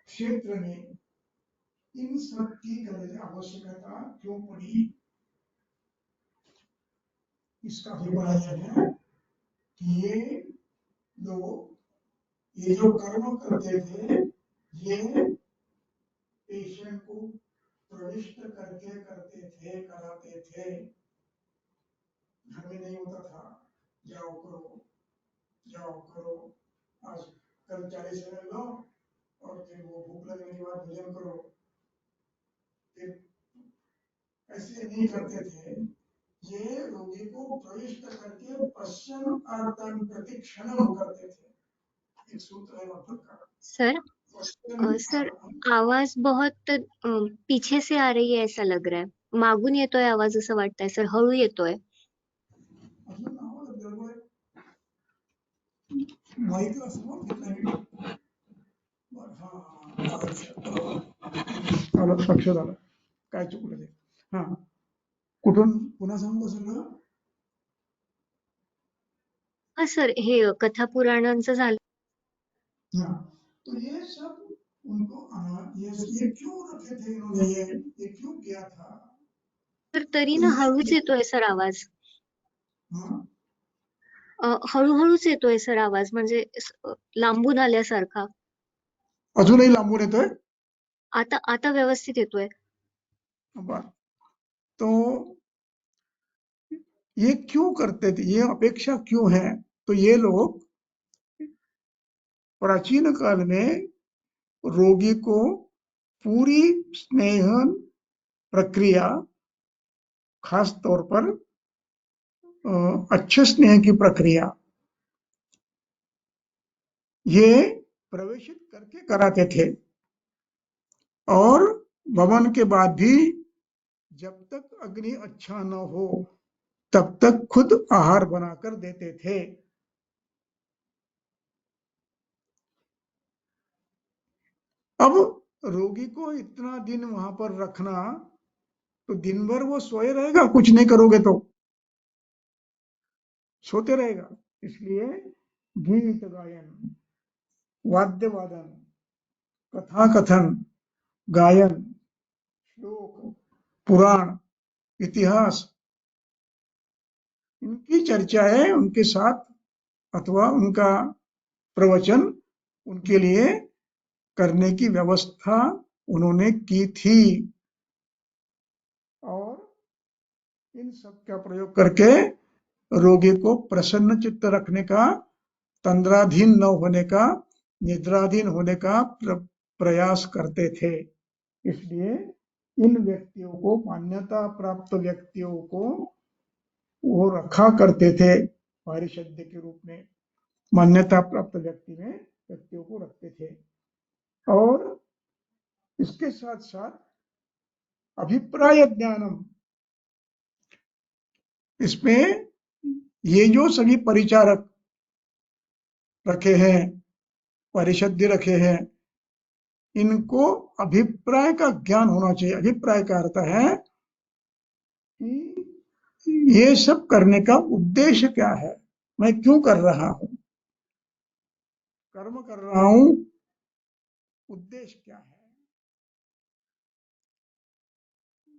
क्षेत्र में इन सब की आवश्यकता क्यों पड़ी? इसका अभिप्राय है कि ये लोग, ये जो कर्म करते थे, ये पेशेंट को प्रविष्ट करके करते थे, कराते थे। घर में नहीं होता था, जाओ करो, आज कल 40 मिनट लो और फिर वो भूख लगने के बाद भोजन करो, फिर ऐसे नहीं करते थे। ये रोगी को प्रविष्ट करके पश्चिम आर्तन प्रतिक्षणम करते थे। एक सूत्र है वहां का। सर आवाज बहुत पीछे से आ रही है, ऐसा लग रहा है. मागून येतोय आवाज असं वाटतंय सर, हळू येतोय. माईकला समोर घेतला मी. लक्ष झालं, काय चुकलं ते. हा, कुठून पुन्हा सांगू सगळं. हा सर, हे कथा पुराणांचं झालं. हाँ, तो ये सब उनको ये क्यों रखे थे इन्होंने, ये क्यों किया था. तर तरी ना हळूच येतोय सर आवाज. हाँ, हळूहळूच येतोय सर आवाज, म्हणजे लांबून आल्यासारखा. अजूनही लांबून येतोय. आता आता व्यवस्थित येतोय. बर, तो ये क्यों करते थे, ये अपेक्षा क्यों है. तो ये लोग प्राचीन काल में रोगी को पूरी स्नेहन प्रक्रिया, खास तौर पर अच्छे स्नेह की प्रक्रिया, ये प्रवेशित करके कराते थे. और भवन के बाद भी जब तक अग्नि अच्छा न हो तब तक खुद आहार बनाकर देते थे. अब रोगी को इतना दिन वहां पर रखना, तो दिन भर वो सोए रहेगा, कुछ नहीं करोगे तो सोते रहेगा. इसलिए गीत गायन, वाद्य वादन, कथा कथन, गायन, श्लोक, पुराण, इतिहास, इनकी चर्चाएं उनके साथ अथवा उनका प्रवचन उनके लिए करने की व्यवस्था उन्होंने की थी. और इन सब का प्रयोग करके रोगी को प्रसन्न चित्त रखने का, तंद्राधीन न होने का, निद्राधीन होने का प्रयास करते थे. इसलिए इन व्यक्तियों को, मान्यता प्राप्त व्यक्तियों को वो रखा करते थे पारिषद्य के रूप में. मान्यता प्राप्त व्यक्तियों को रखते थे. और इसके साथ साथ अभिप्राय ज्ञानम, इसमें ये जो सभी परिचारक रखे हैं, परिषद्य रखे हैं, इनको अभिप्राय का ज्ञान होना चाहिए. अभिप्राय का अर्थ है कि ये सब करने का उद्देश्य क्या है, मैं क्यों कर रहा हूं, कर्म कर रहा हूं, उद्देश्य क्या है,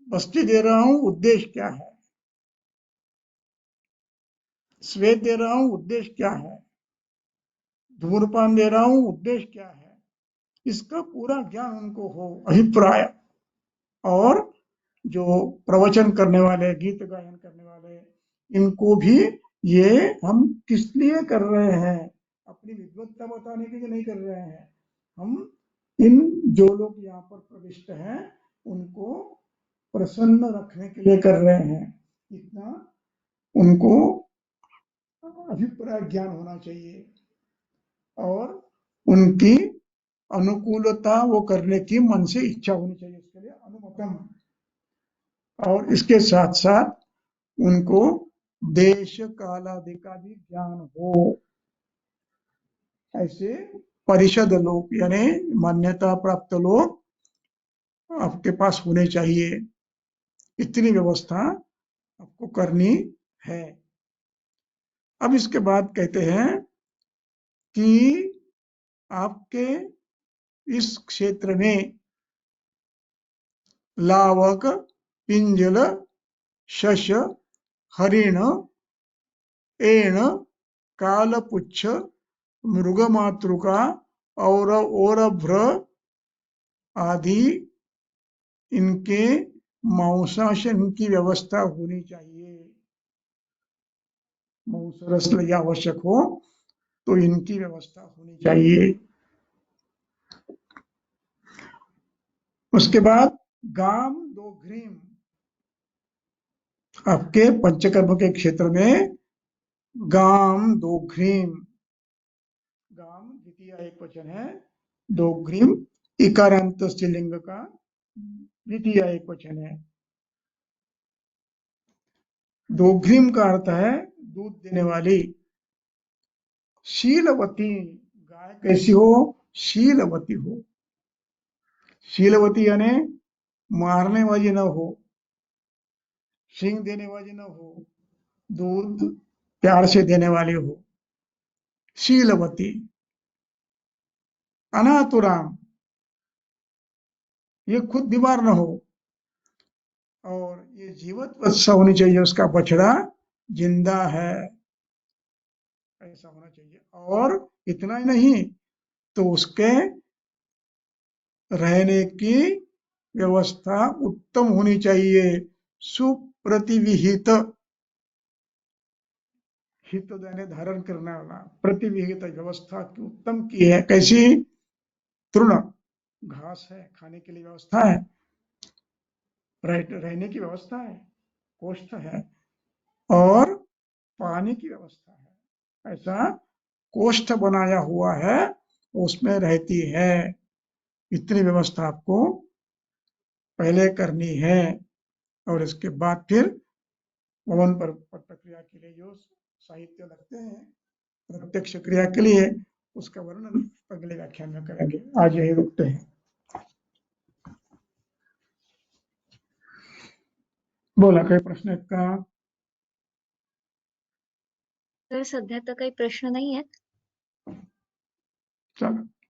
बस्ती दे रहा हूं, उद्देश्य क्या है, श्वेत दे रहा हूं, उद्देश्य क्या है, धूम्रपान दे रहा हूं, उद्देश्य क्या है, इसका पूरा ज्ञान उनको हो. अभिप्राय. और जो प्रवचन करने वाले, गीत गायन करने वाले, इनको भी ये हम किस लिए कर रहे हैं, अपनी विद्वत्ता बताने के लिए नहीं कर रहे हैं. हम इन जो लोग यहाँ पर प्रविष्ट हैं उनको प्रसन्न रखने के लिए कर रहे हैं. इतना उनको अभिप्राय ज्ञान होना चाहिए. और उनकी अनुकूलता वो करने की मन से इच्छा होनी चाहिए, उसके लिए अनुमतम. और इसके साथ साथ उनको देश कालादि का भी ज्ञान हो. ऐसे परिषद लोग, यानी मान्यता प्राप्त लोग आपके पास होने चाहिए. इतनी व्यवस्था आपको करनी है. अब इसके बाद कहते हैं कि आपके इस क्षेत्र में लावक, पिंजल, शश, हरिण, एण, कालपुच्छ, मृगमातृका और ओरभ्र आदि इनके मांसाशन की व्यवस्था होनी चाहिए. मांसरस यदि आवश्यक हो तो इनकी व्यवस्था होनी चाहिए. उसके बाद गाम दो घ्रीम, आपके पंचकर्म के क्षेत्र में गाम दो घ्रीम, गाम द्वितीय एक वचन है, दो घ्रीम इकारांत स्त्रीलिंग का द्वितीय एक वचन है. दो घ्रीम का अर्थ है दूध देने वाली. शीलवती, गाय कैसी हो, शीलवती हो. शीलवती यानी मारने वाली न हो, सींग देने वाली न हो, दूध प्यार से देने वाली हो, शीलवती, अनातुराम, ये खुद बीमार न हो, और ये जीवित वत्स होनी चाहिए, उसका बछड़ा जिंदा है, ऐसा होना चाहिए। और इतना ही नहीं, तो उसके रहने की व्यवस्था उत्तम होनी चाहिए, सुप्रतिविहित, हित यानी धारण करने वाला, प्रतिविहित व्यवस्था की उत्तम की है। कैसी? तृण, घास है, खाने के लिए व्यवस्था है, रहने की व्यवस्था है, कोष्ठ है, और पानी की व्यवस्था है। ऐसा कोष्ठ बनाया हुआ है, उसमें रहती है। इतनी व्यवस्था आपको पहले करनी है, और इसके बाद फिर पवन पर प्रक्रिया के लिए जो साहित्य लगते हैं प्रत्यक्ष क्रिया के लिए, उसका वर्णन अगले व्याख्यान में करेंगे। आज यही रुकते हैं। बोला काही प्रश्न आहेत का? तर सध्या तर काही प्रश्न नाही आहेत. चला.